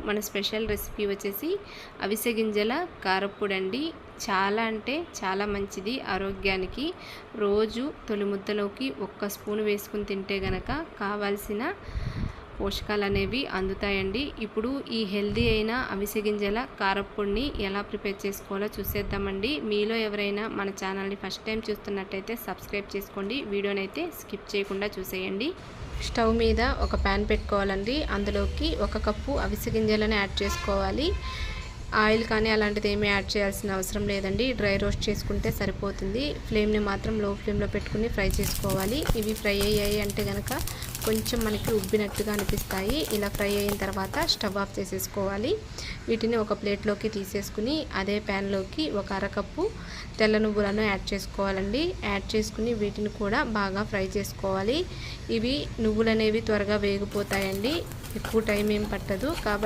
మన special recipe వచ్చేసి అవిసె గింజల కారప్పొడి అండి. చాలా అంటే చాలా మంచిది ఆరోగ్యానికి. రోజు తొలి ముద్దలోకి 1 స్పూన్ వేసుకుని తింటే గనక కావాల్సిన పోషకాలు అనేవి అందుతాయండి. ఇప్పుడు ఈ హెల్దీ అయిన అవిసె గింజల కారప్పొడిని ఎలా ప్రిపేర్ చేసుకోవాలో చూసేద్దామండి. మీలో ఎవరైనా మన ఛానల్ని ఫస్ట్ టైం చూస్తున్నట్టయితే సబ్స్క్రైబ్ చేసుకోండి. వీడియోనైతే స్కిప్ చేయకుండా చూసేయండి. స్టవ్ మీద ఒక ప్యాన్ పెట్టుకోవాలండి. అందులోకి 1 కప్పు అవిసె గింజలను యాడ్ చేసుకోవాలి. ఆయిల్ కానీ అలాంటిది ఏమీ యాడ్ చేయాల్సిన అవసరం లేదండి. డ్రై రోస్ట్ చేసుకుంటే సరిపోతుంది. ఫ్లేమ్ని మాత్రం లో ఫ్లేమ్లో పెట్టుకుని ఫ్రై చేసుకోవాలి. ఇవి ఫ్రై అయ్యాయి అంటే కనుక కొంచెం మనకి ఉబ్బినట్టుగా అనిపిస్తాయి. ఇలా ఫ్రై అయిన తర్వాత స్టవ్ ఆఫ్ చేసేసుకోవాలి. వీటిని ఒక ప్లేట్లోకి తీసేసుకుని అదే ప్యాన్లోకి 1 అరకప్పు తెల్ల నువ్వులను యాడ్ చేసుకోవాలండి. యాడ్ చేసుకుని వీటిని కూడా బాగా ఫ్రై చేసుకోవాలి. ఇవి నువ్వులు అనేవి త్వరగా వేగిపోతాయండి. ఎక్కువ టైం ఏం పట్టదు కాబట్టి